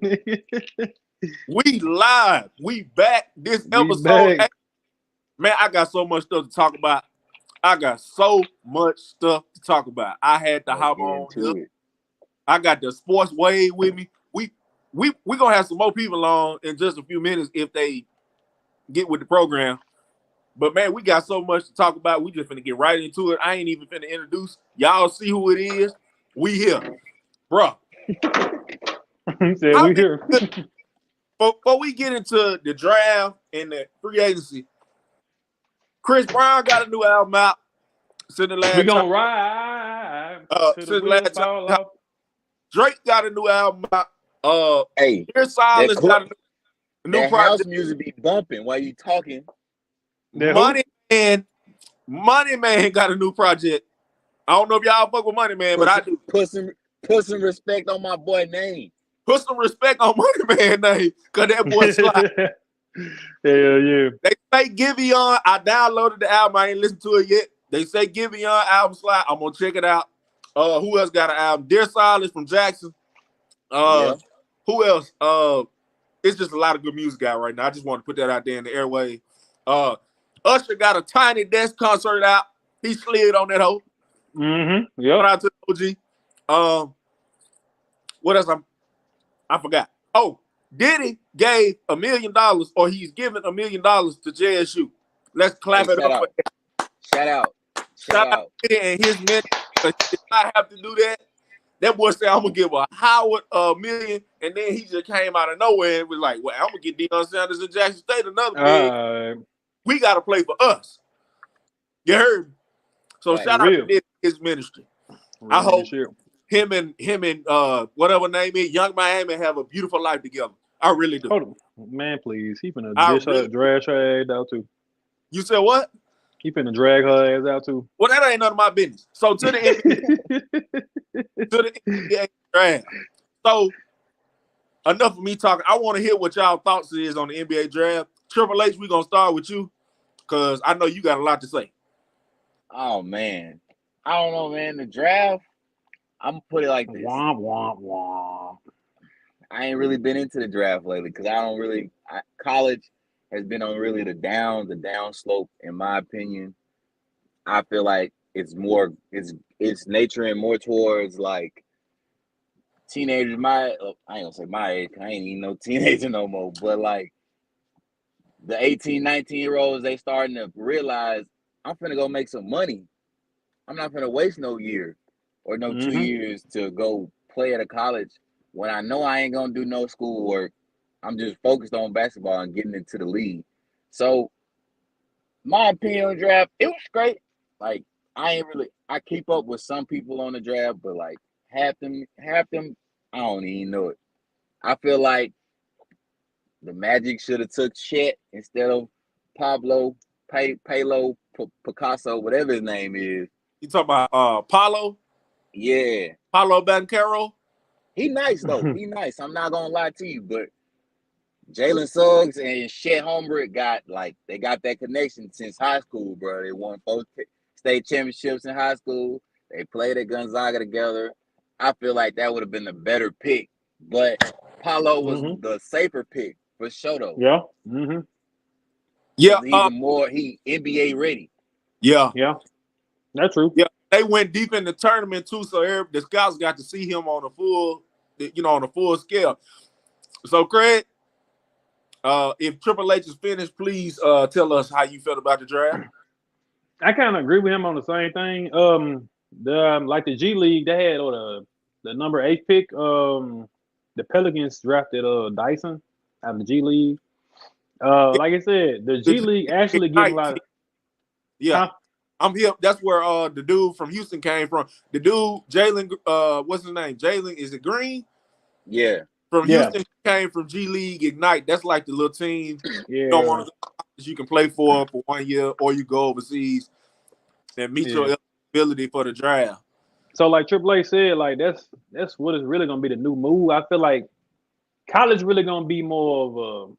We live. We back. This We episode. back. Man, I got so much stuff to talk about. I got so much stuff to talk about. I had to Let's hop get on into here. it. I got the sports wave with me. We gonna have some more people on in just a few minutes if they get with the program. But man, we got so much to talk about. We just finna get right into it. I ain't even finna introduce. Y'all see who it is. We here. Bruh. He said How we did, here. before we get into the draft and the free agency, Chris Brown got a new album out since the We last time. gonna ride till Since the the wheels last fall time. off. Drake got a new album out. Hey, Dear Silas cl- got a new that house project. music be bumping while you talking. That Money Man got a new project. I don't know if y'all fuck with Money Man, but I do. Put some respect on my boy name. Put some respect on Money Man name, cause that boy slide. Hell yeah. They say Giveon. I downloaded the album. I ain't listened to it yet. They say Giveon album slide. I'm gonna check it out. Who else got an album? Dear Silas from Jackson. Yeah. Who else? It's just a lot of good music out right now. I just want to put that out there in the airway. Usher got a Tiny Desk concert out. He slid on that hoe. Mm-hmm. Shout Yep. out to the OG. What else? I forgot. Oh, Diddy gave $1 million, or he's giving $1 million to JSU. Let's clap Hey, it shout up. out. Shout out. Shout out to Diddy and his men. He did not have to do that. That boy said, I'm going to give a Howard $1 million, and then he just came out of nowhere and was like, well, I'm going to get Deion Sanders in Jackson State another big. We got to play for us. You heard me? So Right. shout out to Diddy and his ministry. I hope shit. him and whatever name is, Young Miami, have a beautiful life together. I really do. Hold on. Man, please. He finna I dish her, really- drag her ass out too. You said what? He finna drag her ass out too. Well, that ain't none of my business. So to the NBA draft. So enough of me talking. I want to hear what y'all thoughts is on the NBA draft. Triple H, we gonna start with you because I know you got a lot to say. Oh man. I don't know, man. The draft, I'm gonna put it like this. Womp womp womp. I ain't really been into the draft lately because I don't really college has been on really the down slope, in my opinion. I feel like it's naturing more towards like teenagers. I ain't gonna say my age, I ain't even no teenager no more, but like the 18, 19-year-olds, they starting to realize I'm finna go make some money. I'm not finna waste no year or no 2 years to go play at a college when I know I ain't gonna do no schoolwork. I'm just focused on basketball and getting into the league. So my opinion on the draft, it was great. Like I keep up with some people on the draft, but like half them, I don't even know it. I feel like the Magic should have took Chet instead of Pablo, Picasso, whatever his name is. You talking about Paulo Yeah. Banchero? He nice though. He nice. I'm not gonna lie to you, but Jalen Suggs and Chet Holmgren got that connection since high school, bro. They won 4 state championships in high school. They played at Gonzaga together. I feel like that would have been the better pick, but Paulo was the safer pick for sure though. Yeah. Mm-hmm. Yeah. He NBA ready. Yeah. Yeah. That's true. Yeah. They went deep in the tournament too, so the scouts got to see him on a full scale. So Craig, if Triple H is finished, please tell us how you felt about the draft. I kind of agree with him on the same thing. The G League, they had the number 8 pick. The Pelicans drafted Dyson out of the G League. Like I said, the G League actually getting a lot. Yeah, I'm here. That's where the dude from Houston came from. The dude Jalen, what's his name? Jalen, is it Green? Yeah. From Houston, came from G League Ignite. That's like the little team you don't want to you can play for 1 year, or you go overseas and meet your eligibility for the draft. So like Triple H said, like that's what is really gonna be the new move. I feel like college really gonna be more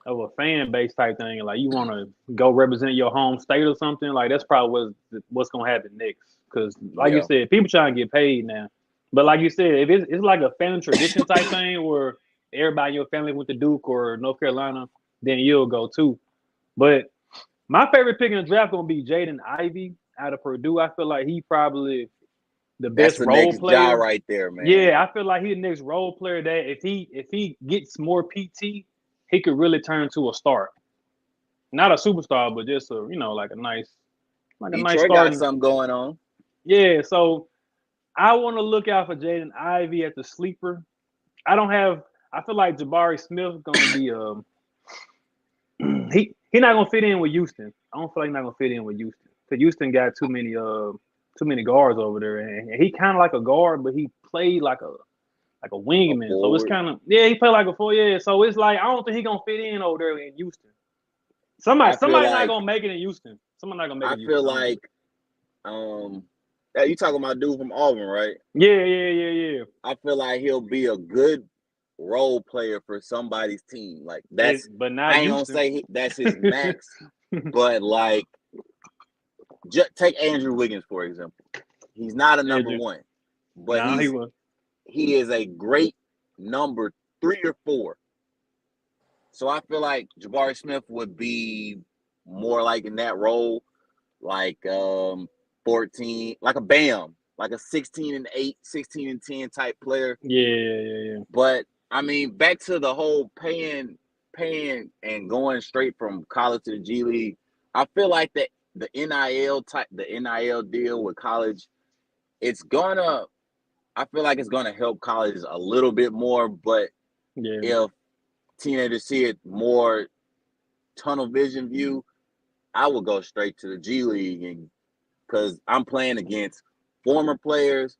of a fan base type thing. Like you want to go represent your home state or something. Like that's probably what's gonna happen next. Because like you said, people trying to get paid now. But like you said, if it's like a family tradition type thing where everybody in your family went to Duke or North Carolina, then you'll go too. But my favorite pick in the draft gonna be Jaden Ivey out of Purdue. I feel like he probably the That's best the role next job player. right there, man. Yeah, I feel like he's the next role player that if he gets more PT, he could really turn to a star. Not a superstar, but just a like a nice Detroit got starting. something going on. Yeah, so I want to look out for Jaden Ivey as the sleeper. I feel like Jabari Smith gonna be he not gonna fit in with Houston. I don't feel like he's not gonna fit in with Houston because Houston got too many guards over there, and he kind of like a guard, but he played like a wingman. So it's kind of he played like a four. Yeah, so it's like I don't think he gonna fit in over there in Houston. Somebody not gonna make it in Houston. Somebody not gonna make it. I feel like you talking about dude from Auburn, right? Yeah. I feel like he'll be a good role player for somebody's team. Like that's, but not I ain't Houston. gonna say that's his max, but like, just take Andrew Wiggins for example. He's not a number one, but he is a great number 3 or 4. So I feel like Jabari Smith would be more like in that role, like 14, like a Bam, like a 16-8, 16-10 type player. Yeah. But I mean, back to the whole paying and going straight from college to the G League. I feel like that the NIL deal with college, I feel like it's gonna help colleges a little bit more. But if teenagers see it more tunnel vision view, I would go straight to the G League, and because I'm playing against former players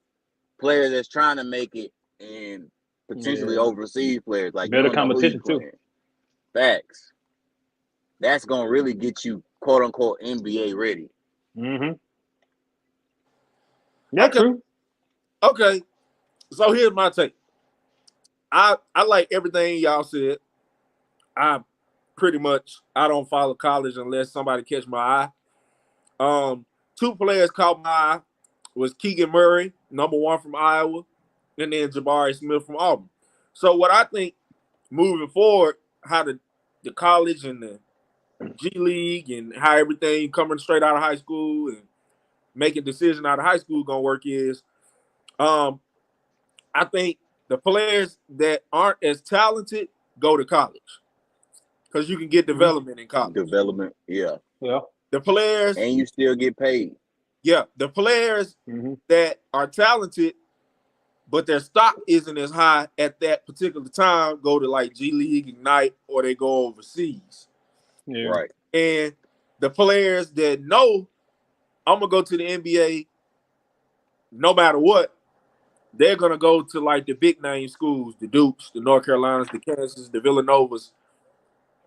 that's trying to make it, and potentially overseas players. Like better competition too. Facts. That's gonna really get you quote unquote NBA ready. Mm-hmm. Yeah, true. Okay. So here's my take. I like everything y'all said. I don't follow college unless somebody catch my eye. 2 players caught my eye was Keegan Murray, number 1 from Iowa, and then Jabari Smith from Auburn. So what I think moving forward, how the college and the G League and how everything coming straight out of high school and making decisions out of high school gonna work is, I think the players that aren't as talented go to college because you can get development in college. Yeah. The players and you still get paid. Yeah, the players that are talented, but their stock isn't as high at that particular time, go to like G League, Ignite, or they go overseas. Yeah. Right. And the players that know I'm gonna go to the NBA no matter what, they're gonna go to like the big name schools, the Dukes, the North Carolinas, the Kansas, the Villanovas,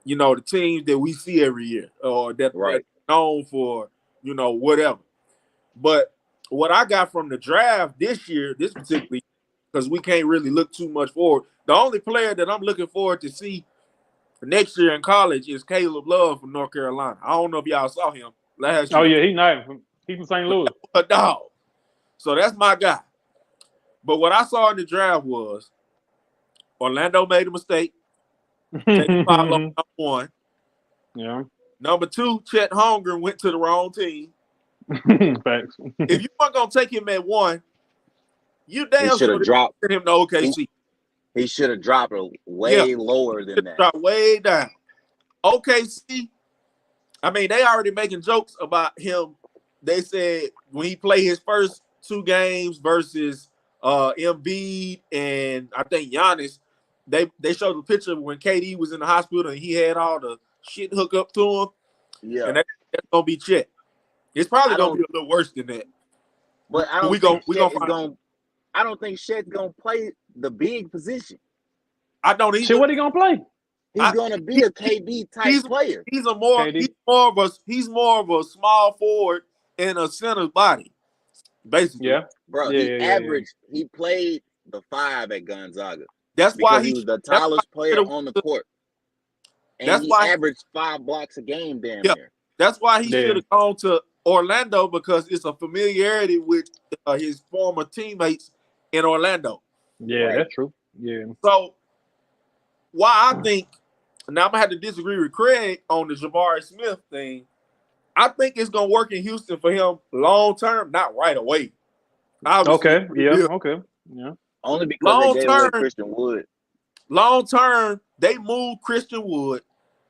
the teams that we see every year, or that are known for, whatever. But what I got from the draft this year, this particularly, because we can't really look too much forward. The only player that I'm looking forward to see next year in college is Caleb Love from North Carolina. I don't know if y'all saw him last year. Oh yeah, he's nice. He's from St. Louis. A dog. So that's my guy. But what I saw in the draft was Orlando made a mistake. Taking Paolo number 1. Yeah. Number 2, Chet Holmgren went to the wrong team. Facts. If you weren't gonna take him at 1, you damn should have dropped him to OKC. He should have dropped way lower than that. Dropped way down. OKC. I mean, they already making jokes about him. They said when he played his first 2 games versus Embiid and I think Giannis, they showed the picture when KD was in the hospital and he had all the shit hooked up to him. Yeah, and that's gonna be Chet. It's probably gonna be a little worse than that. But I don't I don't think Chet's gonna play the big position. I don't either. Shit, what he gonna play? He's gonna be a KD type player. He's more of a small forward and a center body, basically. Yeah, bro. He played the 5 at Gonzaga. That's why he was the tallest player on the court. And that's why he averaged 5 blocks a game damn near. That's why he should have gone to Orlando, because it's a familiarity with his former teammates in Orlando. Yeah, Right. that's true. Yeah. So why I think now I'm gonna have to disagree with Craig on the Jabari Smith thing. I think it's gonna work in Houston for him long term, not right away. Obviously, Okay. Yeah. Okay. Yeah. Only because they long gave away term, Christian Wood. long term, they moved Christian Wood.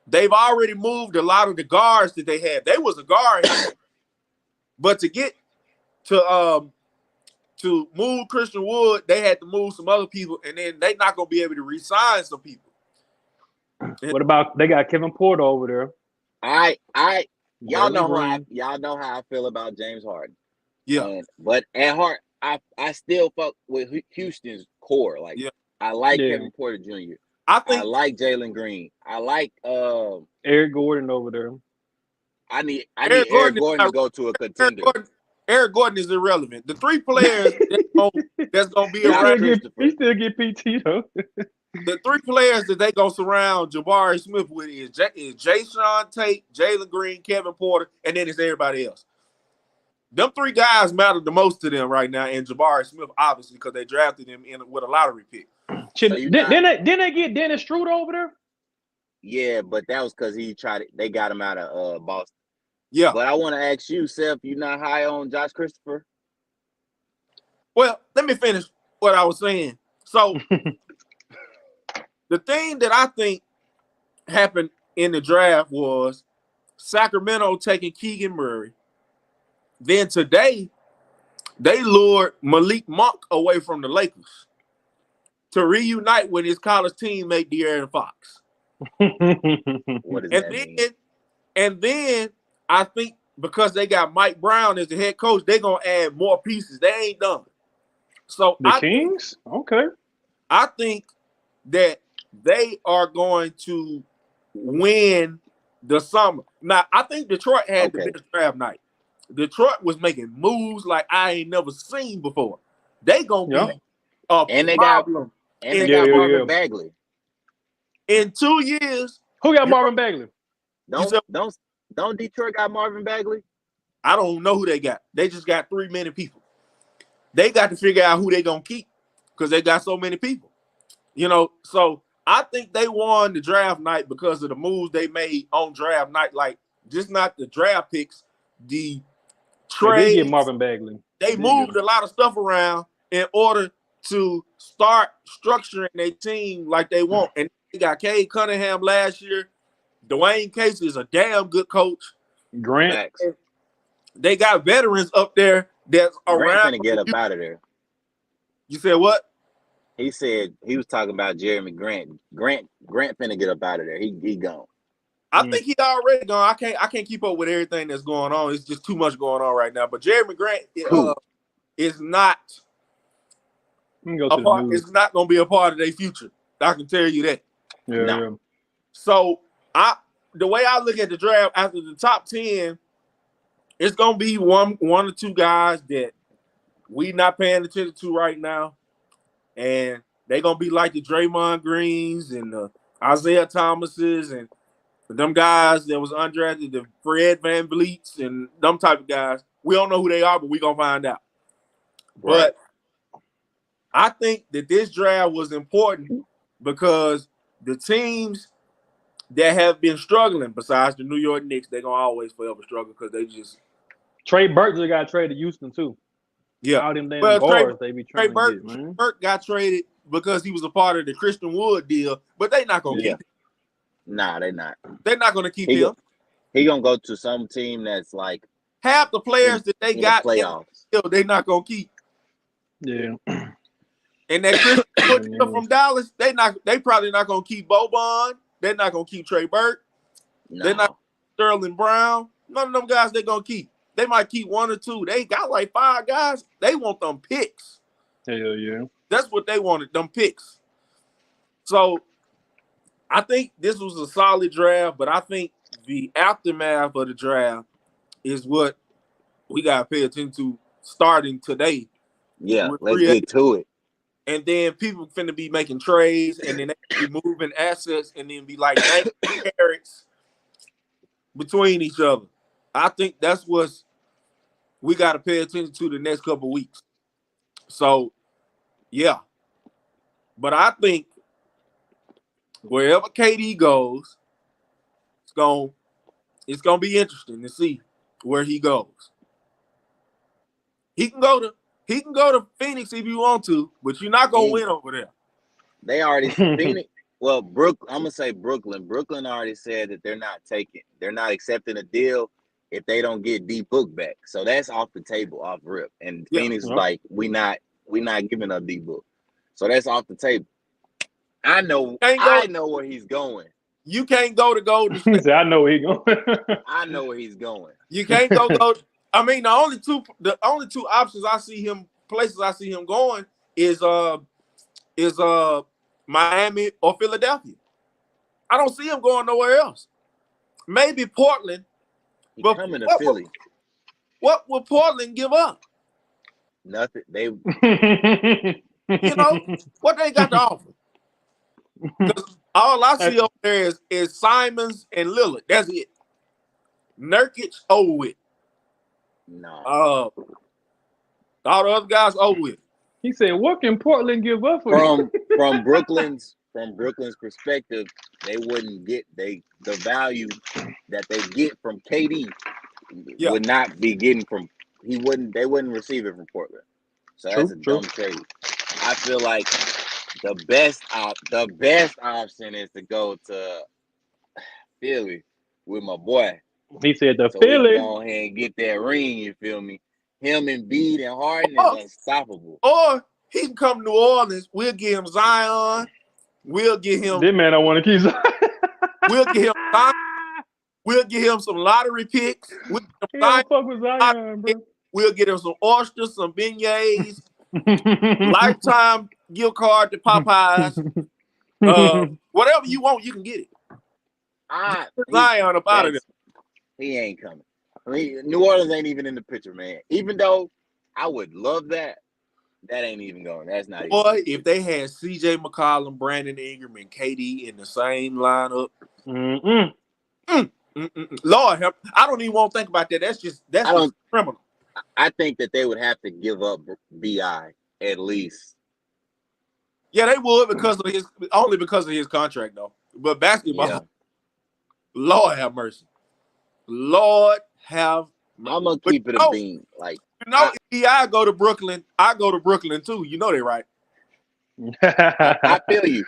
They've already moved a lot of the guards that they had. They was a guard, but to get to move Christian Wood, they had to move some other people, and then they not gonna be able to re-sign some people. What about they got Kevin Porter over there? Y'all know Jalen how I feel about James Harden. Yeah, But at heart, I still fuck with Houston's core. Like yeah. I like Yeah. Kevin Porter Jr. I I think like Jalen Green. I like Eric Gordon over there. I need Eric Eric Gordon Gordon to go to a contender. Eric Gordon is irrelevant. The three players that's gonna be He Josh around. still get Christopher. he still get PT though. The three players that they gonna surround Jabari Smith with is Jason Tate, Jalen Green, Kevin Porter, and then it's everybody else. Them three guys matter the most to them right now, and Jabari Smith obviously because they drafted him in with a lottery pick. Shit, So you didn't they get Dennis Schroeder over there? Yeah, but that was because they got him out of Boston. Yeah. But I want to ask you, Seth, you not high on Josh Christopher? Well, let me finish what I was saying. So the thing that I think happened in the draft was Sacramento taking Keegan Murray. Then today, they lured Malik Monk away from the Lakers to reunite with his college teammate De'Aaron Fox. What does that mean? And then I think because they got Mike Brown as the head coach, they're gonna add more pieces. They ain't done. So The Kings? Okay. I think that they are going to win the summer. Now, I think Detroit had the best draft night. Detroit was making moves like I ain't never seen before. They gonna be a And they problem. got Marvin Bagley. In 2 years. Who got Marvin Bagley? Don't Detroit got Marvin Bagley? I don't know who they got. They just got 3 many people. They got to figure out who they gonna keep because they got so many people. You know, so I think they won the draft night because of the moves they made on draft night. Like just not the draft picks, the trades. They get Marvin Bagley. They moved a lot of stuff around in order to start structuring their team like they want. And they got Cade Cunningham last year. Dwayne Casey is a damn good coach. Grant. They got veterans up there that's around. Grant finna get up out of there. You said what? He said he was talking about Jeremy Grant. Grant finna get up out of there. He gone. I think he already gone. I can't keep up with everything that's going on. It's just too much going on right now. But Jeremy Grant is not it's not gonna be a part of their future. I can tell you that. Yeah. No. So the way I look at the draft after the top 10, it's gonna be one or two guys that we not paying attention to right now, and they're gonna be like the Draymond Greens and the Isaiah Thomases and them guys that was undrafted, the Fred VanVleets and them type of guys. We don't know who they are, but we gonna find out. Right. But I think that this draft was important because the teams that have been struggling, besides the New York Knicks, they're gonna always forever struggle because they just Trey Burke just got traded to Houston too. Yeah, all them damn guards they be trying Trey to get, man. Burke got traded because he was a part of the Christian Wood deal, but they not gonna keep him. Nah, they not. They're not gonna keep him. He gonna go to some team that's like half the players that they got playoffs. They're not gonna keep. Yeah. And that Christian Wood from Dallas, they probably not gonna keep Boban. They're not gonna keep Trey Burke. No. They're not Sterling Brown. None of them guys they're gonna keep. They might keep one or two. They got like 5 guys. They want them picks. Hell yeah. That's what they wanted, them picks. So I think this was a solid draft, but I think the aftermath of the draft is what we got to pay attention to starting today. Yeah, let's get to it. And then people finna be making trades, and then they be moving assets, and then be like carrots between each other. I think that's what we got to pay attention to the next couple of weeks. So Yeah. But I think wherever KD goes, it's gonna be interesting to see where he goes. He can go to Phoenix if you want to, but you're not gonna win over there. They already Phoenix. Well, I'm gonna say Brooklyn. Brooklyn already said that they're not accepting a deal if they don't get D Book back. So that's off the table, off rip. And Phoenix is like, we not giving up D Book. So that's off the table. I know where he's going. You can't go to Golden State. I know where he's going. I know where he's going. You can't go. I mean, the only two options places I see him going is Miami or Philadelphia. I don't see him going nowhere else. Maybe Portland. He's coming to Philly. What will Portland give up? Nothing. They, you know, what they got to offer? All I see over there is Simons and Lillard. That's it. Nurkic over with. No. All the other guys over with. He said, "What can Portland give up for?" From Brooklyn's perspective, they wouldn't get the value that they get from KD would not be getting from they wouldn't receive it from Portland. So that's a dumb trade. I feel like the best option is to go to Philly with my boy. He said so Philly. Go ahead and get that ring, you feel me? Him and Embiid and Harden is unstoppable. Or he can come to New Orleans. We'll get him Zion. We'll get him. This man, I want to keep Zion. We'll get him Zion. We'll get him some lottery picks. He don't fuck with Zion, bro. We'll get him some oysters, some beignets, lifetime gift card to Popeyes. Whatever you want, you can get it. Zion up out of there. He ain't coming. I mean, New Orleans ain't even in the picture, man. Even though I would love that, that ain't even going. That's not. Boy, if they had C.J. McCollum, Brandon Ingram, and KD in the same lineup, Lord help! I don't even want to think about that. That's just criminal. I think that they would have to give up Bi at least. Yeah, they would because of his contract, though. But basketball, Lord have mercy. Lord have mercy. I'm gonna keep it a bean. Like, if I go to Brooklyn, I go to Brooklyn too. You know that, right? I feel you.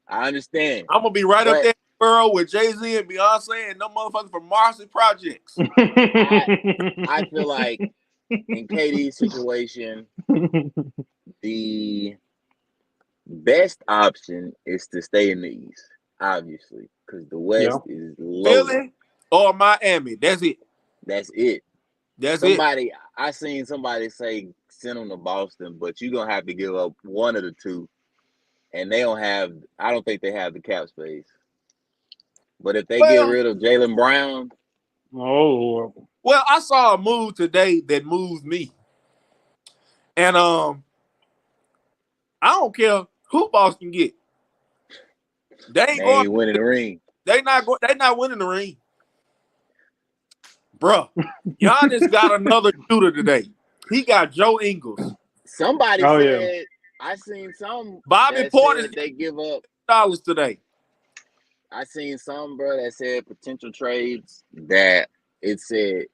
I understand. I'm gonna be right up there, borough with Jay-Z and Beyonce and no motherfuckers from Marcy Projects. I feel like in KD's situation, the best option is to stay in the East, obviously, because the West is low. Philly or Miami. That's it. I seen somebody say send them to Boston, but you're gonna have to give up one of the two. And I don't think they have the cap space. But if they get rid of Jaylen Brown. Oh. Well, I saw a move today that moved me. And I don't care who Boston get. They ain't winning the ring. They not winning the ring. Bruh, Giannis got another shooter today. He got Joe Ingles. Somebody said, I seen some. Bobby Portis, they give up dollars today. I seen some, bro, that said potential trades that it said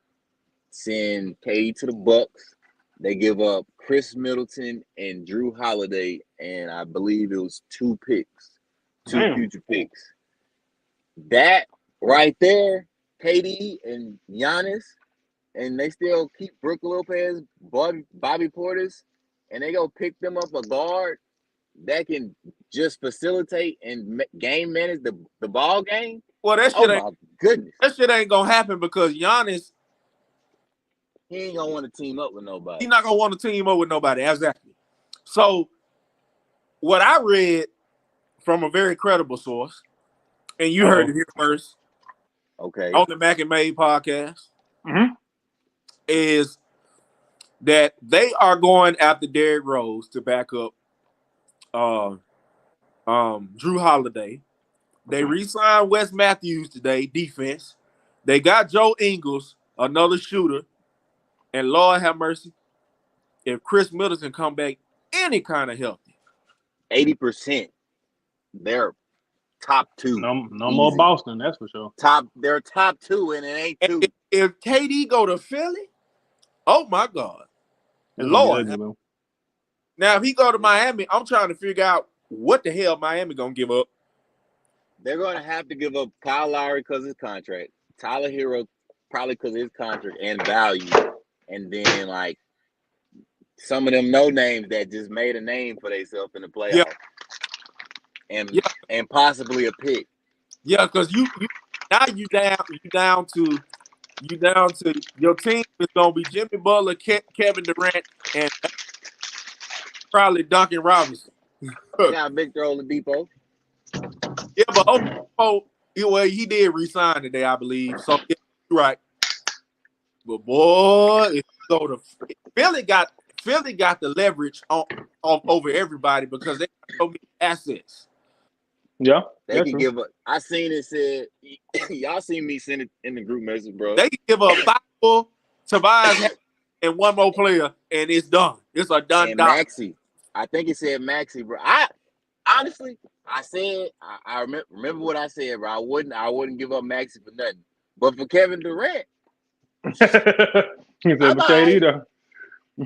send KD to the Bucks. They give up Chris Middleton and Drew Holiday, and I believe it was two future picks. That right there, KD and Giannis, and they still keep Brook Lopez, Bobby Portis, and they go pick them up a guard that can just facilitate and game manage the ball game. Well, that shit ain't gonna happen because Giannis, he ain't gonna want to team up with nobody. He's not gonna want to team up with nobody. Exactly. So, what I read from a very credible source, and you heard it here first, on the Mack Made Podcast, is that they are going after Derrick Rose to back up Drew Holiday. They re-signed Wes Matthews today, defense. They got Joe Ingles, another shooter. And Lord have mercy, if Chris Middleton come back, any kind of healthy. 80%. They're top 2. No Easy. more Boston, that's for sure. They're top 2, and it ain't 2. If KD go to Philly, oh my God, That's Lord. ugly, Now if he go to Miami, I'm trying to figure out what the hell Miami gonna give up. They're going to have to give up Kyle Lowry because of his contract, Tyler Hero probably because of his contract and value, and then like some of them no names that just made a name for themselves in the playoffs, and possibly a pick. Yeah, because you down to your team is gonna be Jimmy Butler, Kevin Durant, and probably Duncan Robinson. They got Victor Oladipo. Yeah, but Oladipo, he did resign today, I believe. So yeah, you're right. But boy, if you go to Philly got the leverage over everybody because they got so many assets. Yeah, they can give up. I seen it said, y'all seen me send it in the group message, bro. They can give up Bible, Tobias, and one more player, and it's done. It's a done. And Maxey, I think it said Maxey, bro. Honestly, I said I remember what I said, bro. I wouldn't give up Maxey for nothing, but for Kevin Durant. Bye-bye.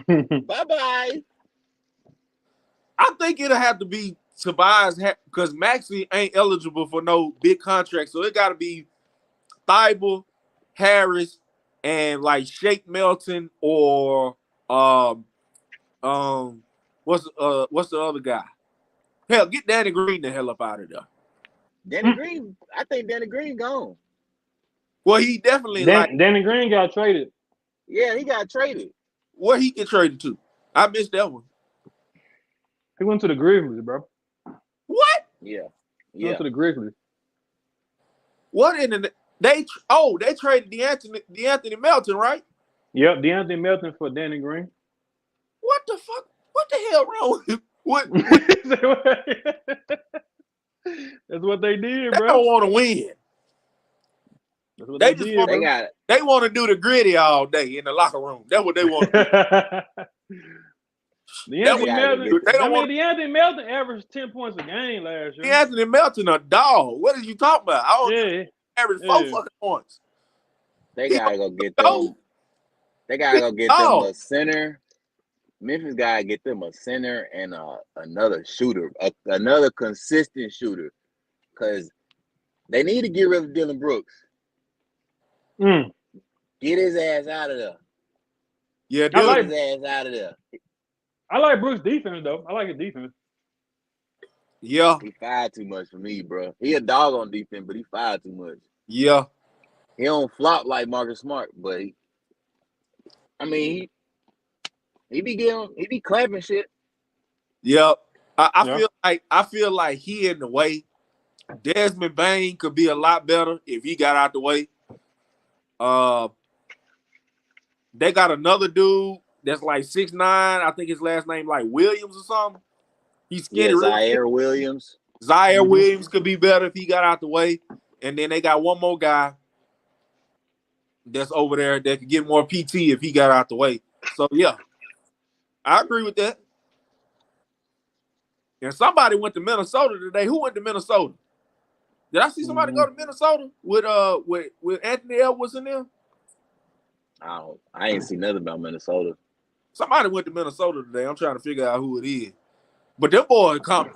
Bye-bye. I think it'll have to be Tobias because Maxey ain't eligible for no big contract, so it got to be Thibault, Harris, and like Shake Milton or what's the other guy? Hell, get Danny Green the hell up out of there. Danny Green, I think Danny Green gone. Well, he definitely Danny Green got traded. Yeah, he got traded. Where he get traded to? I missed that one. He went to the Grizzlies, bro. What? Yeah. He went to the Grizzlies. What in the they traded DeAnthony Melton, right? Yep, DeAnthony Melton for Danny Green. What the fuck? What the hell wrong with what? That's what they did, They bro. don't want to win. That's what they did, They got it. They want to do the gritty all day in the locker room. That's what they want to do. DeAnthony Melton averaged 10 points a game last year. DeAnthony Melton a dog. What are you talking about? I don't average 4 fucking points. They gotta go get them. They gotta go get them a center. Memphis gotta get them a center and another shooter, another consistent shooter, because they need to get rid of Dylan Brooks. Get his ass out of there. Yeah, get his ass out of there. I like Brooks' defense, though. I like his defense. Yeah. He fired too much for me, bro. He a dog on defense, but he fired too much. Yeah. He don't flop like Marcus Smart, but he be clapping shit. Yep. I feel like he in the way. Desmond Bane could be a lot better if he got out the way. They got another dude that's like 6'9". I think his last name like Williams or something. He's skinny. Zaire Williams. Zaire Williams could be better if he got out the way. And then they got one more guy that's over there that could get more PT if he got out the way. So yeah, I agree with that. And somebody went to Minnesota today. Who went to Minnesota? Did I see somebody go to Minnesota with Anthony Edwards in there? I ain't seen nothing about Minnesota. Somebody went to Minnesota today. I'm trying to figure out who it is. But them boys coming.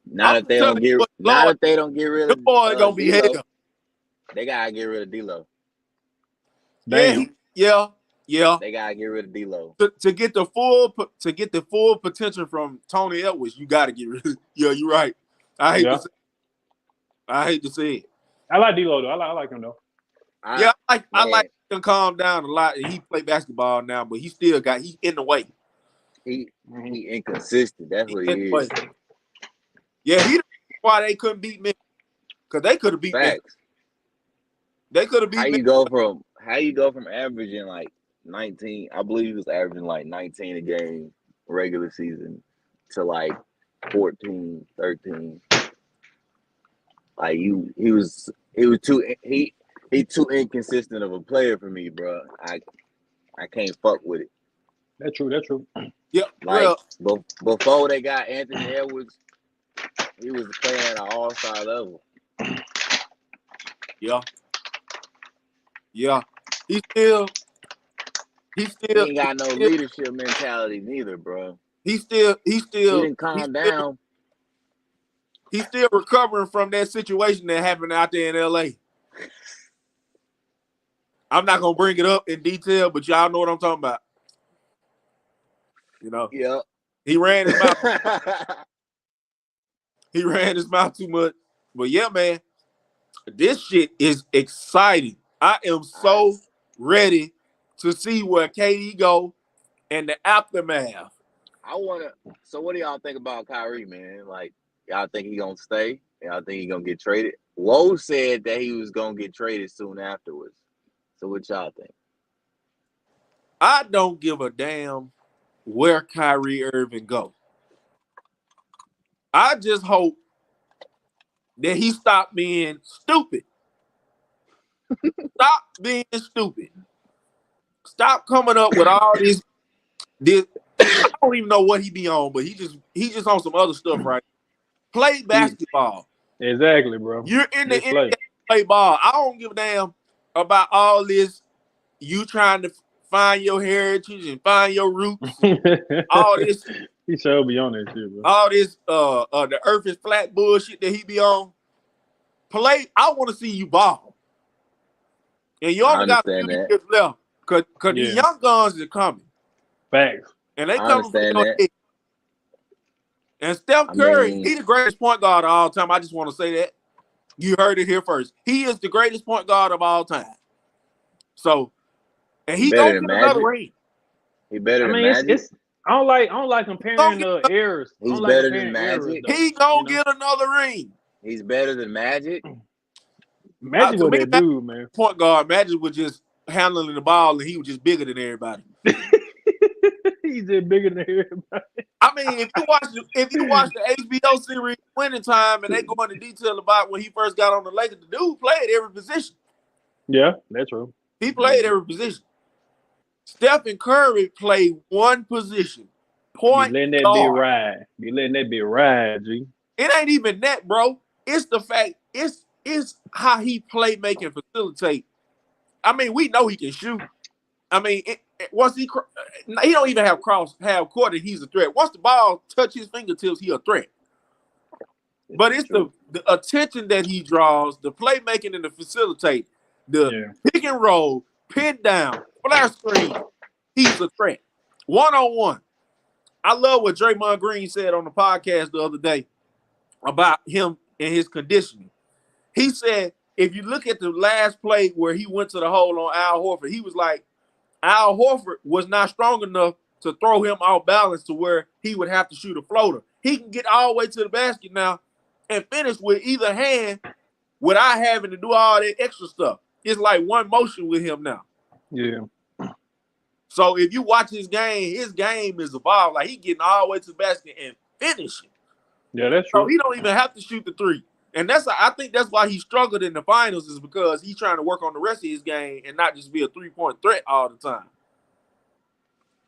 Now that they don't get rid of them boys gonna be hell. They gotta get rid of D-Lo. Yeah. They gotta get rid of D-Lo. To get the full potential from Tony Edwards, you gotta get rid of. Yeah, you're right. I hate to say it. I like D-Lo though. I like him though. I like him calm down a lot. And he play basketball now, but he's in the way. He inconsistent. That's what he is. Yeah, he why they couldn't beat me. Because they could have beat me. They could have beat me. How you go from averaging like 19, I believe he was averaging like 19 a game regular season to like 14, 13. Like he was too too inconsistent of a player for me, bro. I can't fuck with it. That's true. That's true. Yeah, Like well, before they got Anthony Edwards, he was playing at an all-star level. yeah. He still, He ain't got no leadership mentality neither, bro. he He didn't calm down. He's still recovering from that situation that happened out there in LA. I'm not gonna bring it up in detail, but y'all know what I'm talking about. You know, Yep. he ran his mouth. He ran his mouth too much. But yeah, man, this shit is exciting. I am so ready to see where KD go and the aftermath. So what do y'all think about Kyrie, man? Like, y'all think he gonna stay? Y'all think he gonna get traded? Lowe said that he was gonna get traded soon afterwards. So what y'all think? I don't give a damn where Kyrie Irving go. I just hope that he stopped being stupid. Stop being stupid. Stop coming up with all this. I don't even know what he be on, but he just on some other stuff, right? Play basketball. Exactly, bro. You're in the NBA, play ball. I don't give a damn about all this. You trying to find your heritage and find your roots. All this. He should be on that shit, bro. All this the earth is flat bullshit that he be on. Play. I want to see you ball. And you only got a few years left. Cause these young guns are coming. Facts. And they coming from your head. And Steph Curry, he's the greatest point guard of all time. I just want to say that. You heard it here first. He is the greatest point guard of all time. So, and he gonna get another ring. He better than Magic. I don't like comparing the errors. He's better than Magic. He gonna get another ring. He's better than Magic. Magic was that dude, man. Point guard, Magic was just handling the ball, and he was just bigger than everybody. He's just bigger than everybody. I mean, if you watch the HBO series Winning Time, and they go into detail about when he first got on the Lakers, the dude played every position. Yeah, that's true. He played every position. Stephen Curry played one position. Point Be letting that bit ride, G. It ain't even that, bro. It's the fact. It's how he play, make, and facilitate. I mean, we know he can shoot. I mean, once he don't even have court, and he's a threat. Once the ball touch his fingertips, he a threat. But it's the attention that he draws, the playmaking and the facilitate, the pick and roll, pin down, flash screen. He's a threat. 1-on-1. I love what Draymond Green said on the podcast the other day about him and his conditioning. He said, if you look at the last play where he went to the hole on Al Horford, he was like, Al Horford was not strong enough to throw him off balance to where he would have to shoot a floater. He can get all the way to the basket now and finish with either hand without having to do all that extra stuff. It's like one motion with him now. Yeah. So if you watch his game is evolved. Like he getting all the way to the basket and finishing. Yeah, that's true. So he don't even have to shoot the three. And I think that's why he struggled in the finals, is because he's trying to work on the rest of his game and not just be a 3-point threat all the time.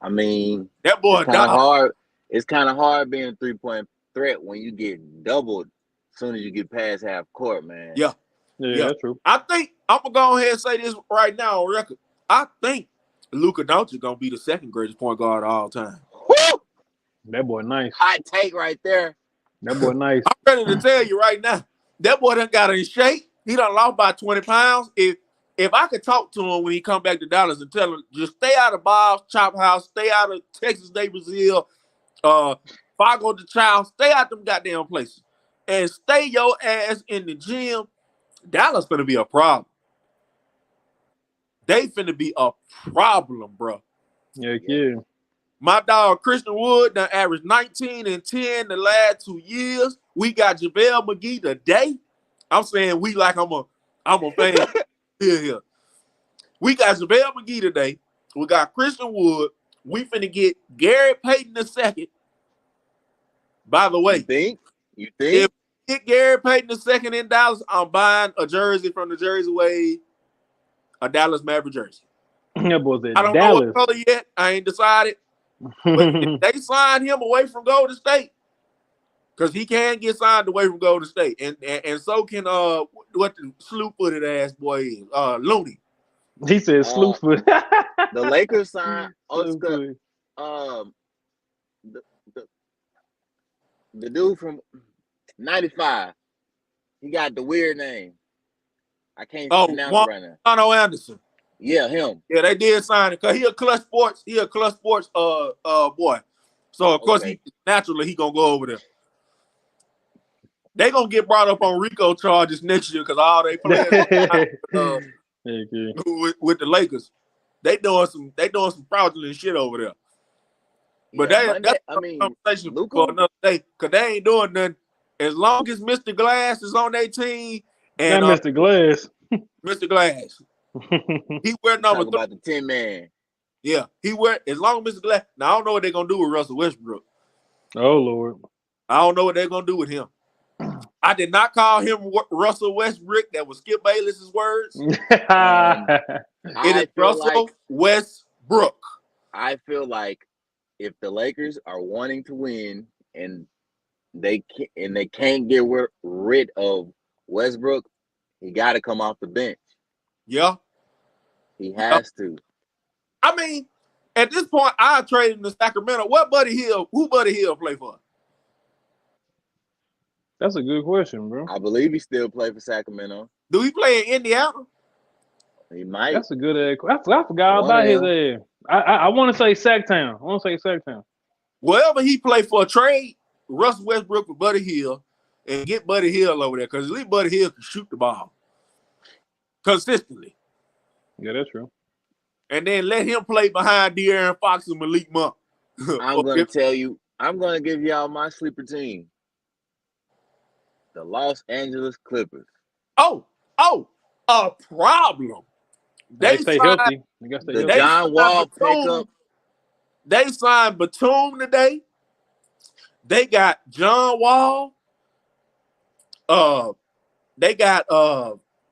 I mean, that boy it's kind of hard. It's kind of hard being a 3-point threat when you get doubled as soon as you get past half court, man. Yeah, that's true. I think I'm gonna go ahead and say this right now on record. I think Luka Doncic gonna be the second greatest point guard of all time. Woo! That boy nice. Hot take right there. That boy nice. I'm ready to tell you right now. That boy done got in shape. He done lost by 20 pounds. If I could talk to him when he come back to Dallas and tell him, just stay out of Bob's Chop House, stay out of Texas Day Brazil, Fargo de Child, stay out them goddamn places. And stay your ass in the gym, Dallas finna be a problem. They finna be a problem, bro. Yeah. My dog Christian Wood done averaged 19 and 10 the last 2 years. We got JaVale McGee today. I'm saying we like I'm a fan here. We got JaVale McGee today. We got Christian Wood. We finna get Gary Payton II. By the way, you think? If we get Gary Payton II in Dallas, I'm buying a jersey from the Jersey Way, a Dallas Maverick jersey. That boy's in I don't Dallas. know what color yet. I ain't decided. But if they sign him away from Golden State, because he can get signed away from Golden State, and so can what the slew-footed ass boy is, Looney. He said Slewfoot. The Lakers signed Oscar, Slewfoot. the, the dude from '95. He got the weird name. I can't pronounce it right now. Juan Anderson. Yeah, him. Yeah, they did sign it because he a clutch sports. Boy. So of course he naturally gonna go over there. They gonna get brought up on RICO charges next year because all they players with the Lakers, they doing some fraudulent shit over there. But that's a conversation for another day because they ain't doing nothing. As long as Mr. Glass is on their team and Mr. Glass, Mr. Glass, he wear number 3. About the 10 man. Yeah, he wear as long as Mr. Glass. Now I don't know what they're gonna do with Russell Westbrook. Oh Lord, I don't know what they're gonna do with him. I did not call him Russell Westbrook. That was Skip Bayless's words. It is Russell Westbrook. I feel like if the Lakers are wanting to win and they can't get rid of Westbrook, he got to come off the bench. Yeah, he has to. I mean, at this point, I traded him to Sacramento. Who Buddy Hield play for? That's a good question, bro. I believe he still play for Sacramento. Do he play in Indiana? He might. That's a good question. I forgot about his ass. I want to say Sacktown. Wherever he play for a trade, Russell Westbrook for Buddy Hield and get Buddy Hield over there because at least Buddy Hield can shoot the ball consistently. Yeah, that's true. And then let him play behind De'Aaron Fox and Malik Monk. I'm going to tell you. I'm going to give y'all my sleeper team. The Los Angeles Clippers. A problem. They stay healthy. The John Wall pickup. They signed Batum today. They got John Wall. They got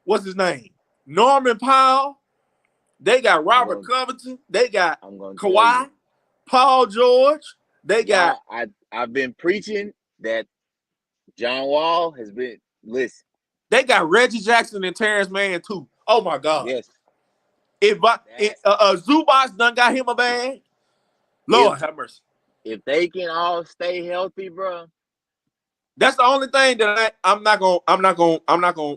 what's his name? Norman Powell. They got Robert Covington. They got Kawhi, Paul George. They got. I've been preaching that John Wall has been. Listen. They got Reggie Jackson and Terrence Mann too. Oh my God. Yes. If Zubac done got him a bag, Lord have mercy. If they can all stay healthy, bro. That's the only thing that I'm not gonna.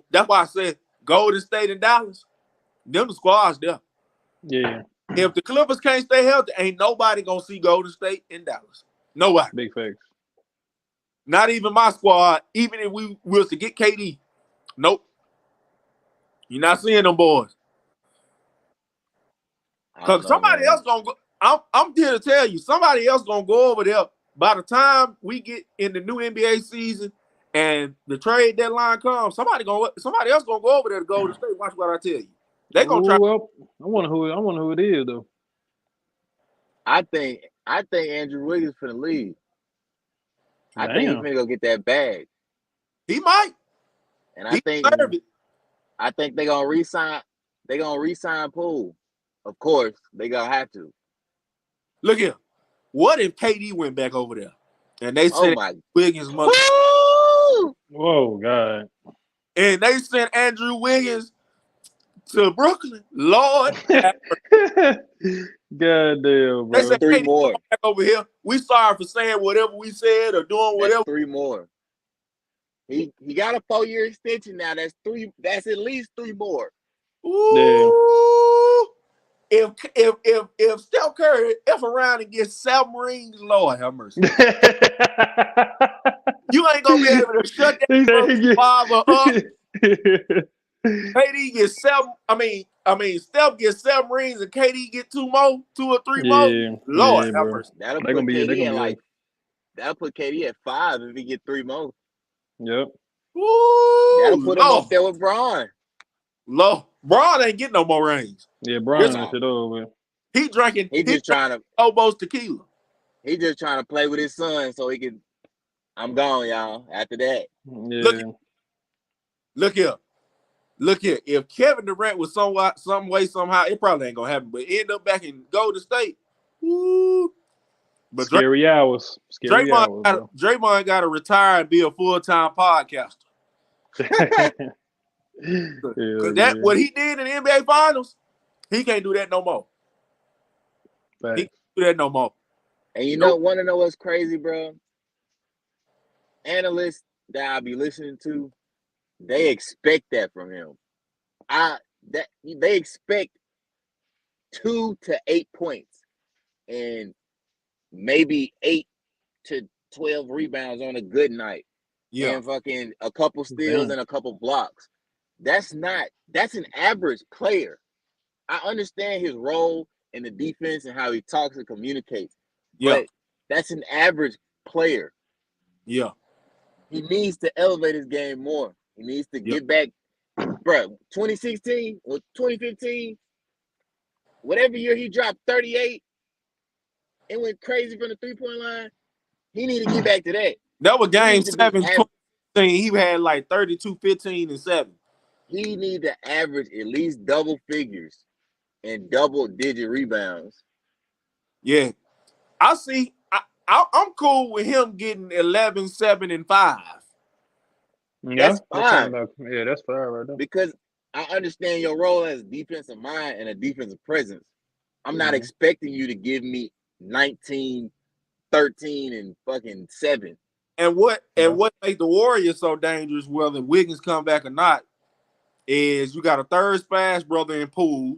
That's why I said Golden State and Dallas. Them the squads there. Yeah. If the Clippers can't stay healthy, ain't nobody gonna see Golden State in Dallas. Nobody. Big facts. Not even my squad. Even if we was to get KD, nope. You're not seeing them boys. Cause somebody else gonna go. I'm here to tell you, somebody else gonna go over there. By the time we get in the new NBA season and the trade deadline comes, somebody else gonna go over there to Golden State. Watch what I tell you. They gonna try. Well, I wonder who it is though. I think Andrew Wiggins for the league. I think he's gonna go get that bag. He might. And I think they're gonna re-sign. They're gonna re-sign Poole. Of course, they gonna have to. Look here. What if KD went back over there and they sent Wiggins mother? Whoa, God! And they sent Andrew Wiggins to Brooklyn. Lord, goddamn, bro. They said 3 more back over here. We sorry for saying whatever we said or doing whatever. That's 3 more. He got a 4-year extension now. That's 3. That's at least 3 more. Ooh. If Steph Curry around and gets 7 rings, Lord have mercy. You ain't gonna be able to shut that father up. KD gets 7. I mean, Steph gets 7 rings and KD get 2 or 3 more. Lord have mercy. That'll put KD at 5 if he get 3 more. Yep. Ooh, that'll put him up there with Bron. Bron ain't getting no more rings. Yeah, Bron ain't shit over. He drinking. He just trying to Obo's tequila. He just trying to play with his son so he can. I'm gone, y'all. After that, yeah. Look here. If Kevin Durant was some way, somehow, it probably ain't gonna happen. But end up back in Golden State, woo, But Scary hours. Scary hours, bro. Draymond got to retire and be a full-time podcaster. Because what he did in the NBA Finals, he can't do that no more. Right. He can't do that no more. And you know, want to know what's crazy, bro? Analysts that I be listening to, they expect that from him. They expect 2 to 8 points and maybe 8 to 12 rebounds on a good night. Yeah. And fucking a couple steals and a couple blocks. That's an average player. I understand his role in the defense and how he talks and communicates. Yeah. But that's an average player. Yeah. He needs to elevate his game more. He needs to get back. Bro, 2016 or 2015, whatever year he dropped 38 and went crazy from the three-point line, he need to get back to that. That was game 7, 2016. He had like 32, 15, and 7. He need to average at least double figures and double-digit rebounds. Yeah. I see. I'm cool with him getting 11, 7, and 5. That's fine. Yeah, that's fine right there. Because I understand your role as a defensive mind and a defensive presence. I'm not expecting you to give me 19, 13, and fucking 7. And what makes the Warriors so dangerous, whether Wiggins come back or not, is you got a third splash brother in Poole.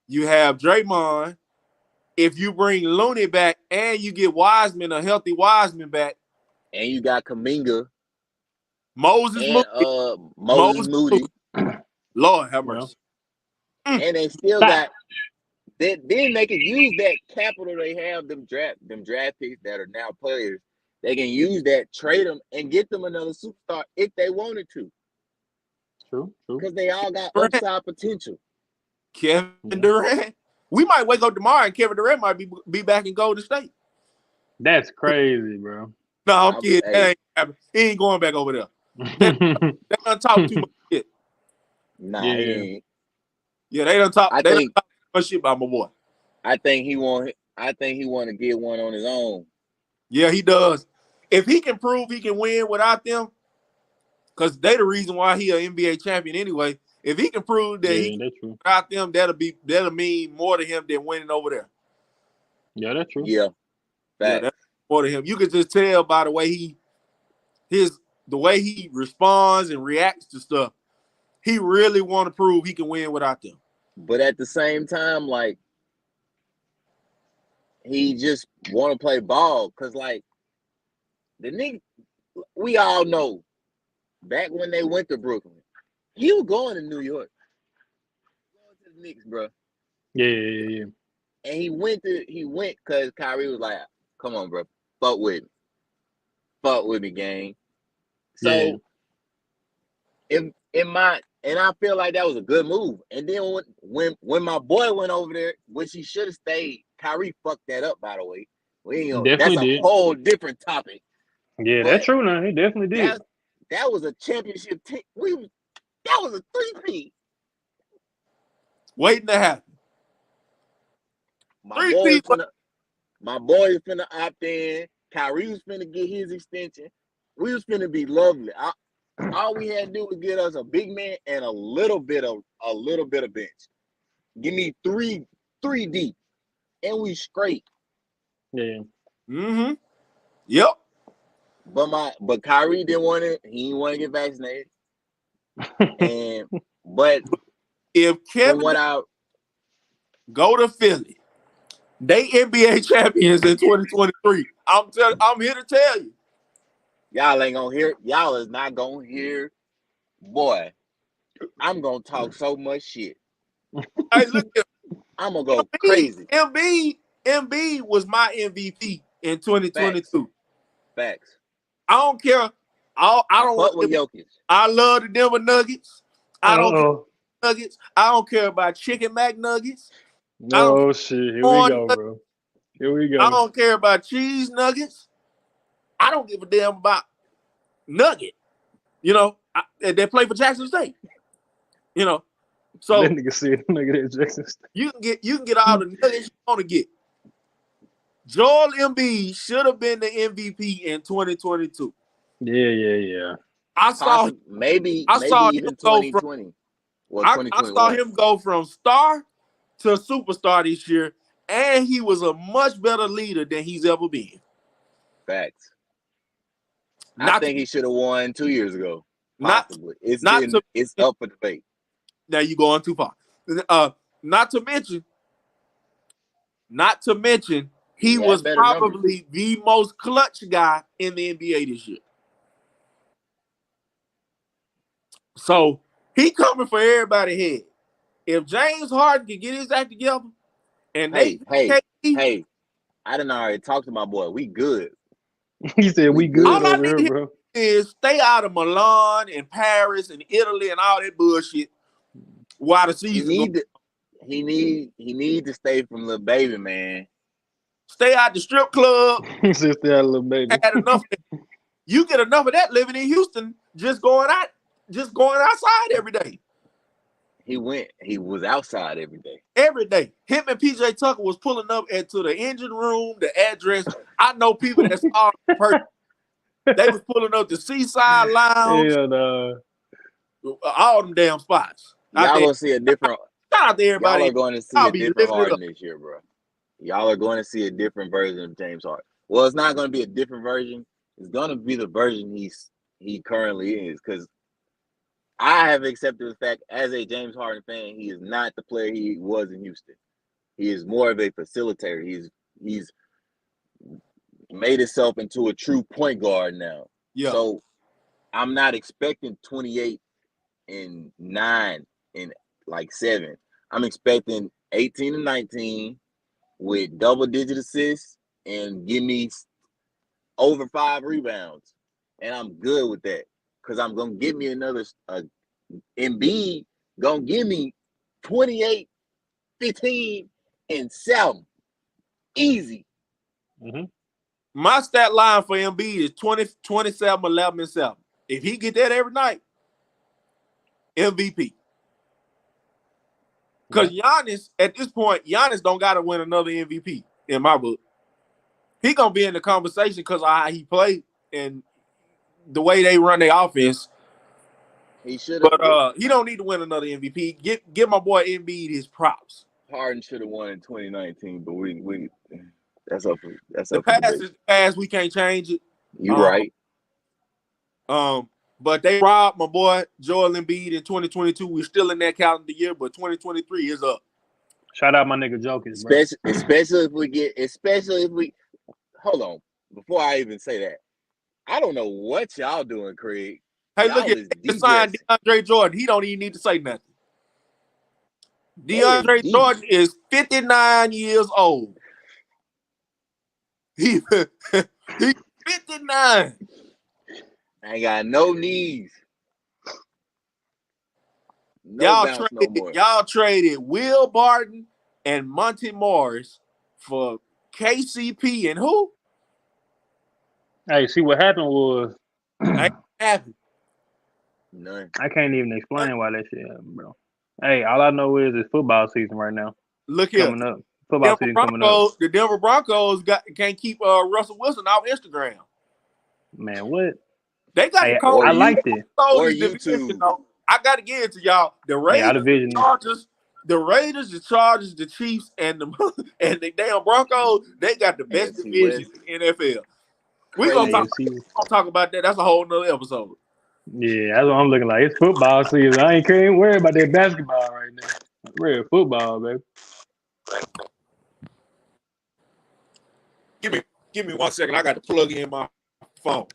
You have Draymond. If you bring Looney back and you get Wiseman, a healthy Wiseman back. And you got Kuminga. Moses Moody. Lord have mercy. And they still got then they can use that capital they have, them draft picks that are now players. They can use that, trade them, and get them another superstar if they wanted to. True. Because they all got upside potential. Kevin Durant. We might wake up tomorrow and Kevin Durant might be back in Golden State. That's crazy, bro. No, I'm kidding. He ain't going back over there. They done talk too much shit. Nah, he ain't. Yeah, they done talk too much shit about my boy. I think he want to get one on his own. Yeah, he does. If he can prove he can win without them, because they the reason why he an NBA champion anyway. If he can prove that without them, that'll mean more to him than winning over there. Yeah, that's true. Yeah, that's more to him. You can just tell by the way the way he responds and reacts to stuff. He really want to prove he can win without them. But at the same time, like, he just want to play ball because, like, the nigga, we all know back when they went to Brooklyn, he was going to New York. Going to the Knicks, bro. Yeah. And he went because Kyrie was like, come on, bro. Fuck with me, gang. So, and I feel like that was a good move. And then when my boy went over there, which he should have stayed, Kyrie fucked that up, by the way. That's a whole different topic. Yeah, but that's true now. He definitely did. That was a championship team. That was a 3-peat. Waiting to happen. My boy is finna opt in. Kyrie was finna get his extension. We was finna be lovely. All we had to do was get us a big man and a little bit of bench. Give me three deep, and we straight. Yeah. Mm-hmm. Yep. But Kyrie didn't want it. He didn't want to get vaccinated. But if Kevin go to Philly, they NBA champions in 2023. I'm here to tell you. Y'all ain't gonna hear. Y'all is not gonna hear. Boy, I'm gonna talk so much shit. Hey, look, I'm gonna go crazy. Embiid was my MVP in 2022. Facts. I don't care. I don't fuck with Jokic. I love the Denver Nuggets. I don't care Nuggets. I don't care about Chicken McNuggets. No shit. Here we go, bro. Here we go. I don't care about cheese nuggets. I don't give a damn about Nugget. You know, they play for Jackson State. You know, so that nigga said nugget at Jackson State. You can get all the nuggets you want to get. Joel Embiid should have been the MVP in 2022. Yeah. I saw maybe him even go 2020. from Well, I 2021. saw him go from star to superstar this year, and he was a much better leader than he's ever been. Facts. I think he should have won 2 years ago. Possibly. It's up for debate. Now you going too far. Not to mention, he was probably the most clutch guy in the NBA this year. So he coming for everybody's head. If James Harden can get his act together, and hey, I done already talked to my boy. We good. He said we good all over I here, need bro. Is stay out of Milan and Paris and Italy and all that bullshit while the season he need to stay from little baby, man. Stay out the strip club. He said stay out of little baby. Had enough. You get enough of that living in Houston, just going outside every day. He was outside every day. Every day. Him and PJ Tucker was pulling up to the engine room, the address. I know people that saw the person. They was pulling up the Seaside Lounge. Yeah, no. All them damn spots. Y'all gonna see a different. Shout out to everybody. Y'all are going to see a different Harden this year, bro. Y'all are going to see a different version of James Harden. Well, it's not going to be a different version. It's going to be the version he currently is. Because I have accepted the fact, as a James Harden fan, he is not the player he was in Houston. He is more of a facilitator. He's made himself into a true point guard now. Yeah. So I'm not expecting 28 and 9 and like 7. I'm expecting 18 and 19 with double-digit assists and give me over 5 rebounds. And I'm good with that because I'm going to give me another Embiid going to give me 28, 15, and 7. Easy. Mm-hmm. My stat line for Embiid is 20, 27, 11, and 7. If he get that every night, MVP. Because Giannis, at this point, don't got to win another MVP in my book. He going to be in the conversation because of how he played and the way they run their offense. He should have. But he don't need to win another MVP. Give my boy Embiid his props. Harden should have won in 2019, but we that's up for the past is past. We can't change it. You're right. But they robbed my boy Joel Embiid in 2022. We're still in that calendar year, but 2023 is up. Shout out my nigga Jokers, bro. Especially if we hold on. Before I even say that, I don't know what y'all doing, Craig. Hey, look at the sign DeAndre Jordan. He don't even need to say nothing. DeAndre Jordan is 59 years old. He's 59. I ain't got no knees. Y'all traded Will Barton and Monty Morris for KCP and who? Hey, see what happened was happened. None. I can't even explain why that shit happened, bro. Hey, all I know is it's football season right now. Look here. Coming up. Football season coming up. The Denver Broncos can't keep Russell Wilson off Instagram. Man, what? They got the I liked it. Or YouTube. I got to get it to y'all. The Raiders, the Chargers, the Chargers, the Chiefs, and the damn Broncos, they got the best division in the NFL. We're going to talk about that. That's a whole nother episode. Yeah, that's what I'm looking like. It's football season. I ain't worried about that basketball right now. Real football, baby. Give me 1 second. I got to plug in my phone.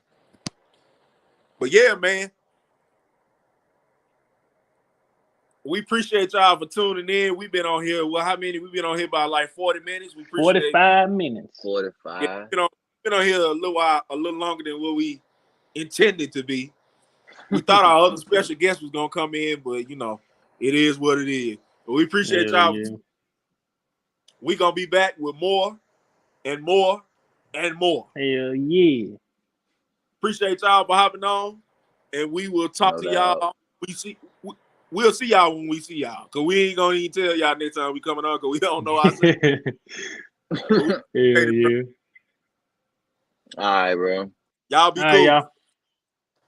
But yeah, man. We appreciate y'all for tuning in. We've been on here. Well, how many? We've been on here by like 40 minutes. We appreciate 45 minutes. 45. Yeah, been on here a little while, a little longer than what we intended to be. We thought our other special guest was gonna come in, but it is what it is. But we appreciate y'all. Yeah. We gonna be back with more and more and more. Hell yeah. Appreciate y'all for hopping on, and we will talk to y'all. We'll see y'all when we see y'all, because we ain't gonna even tell y'all next time we coming on, because we don't know ourselves. Yeah. All right, bro. Y'all be All right, cool. y'all.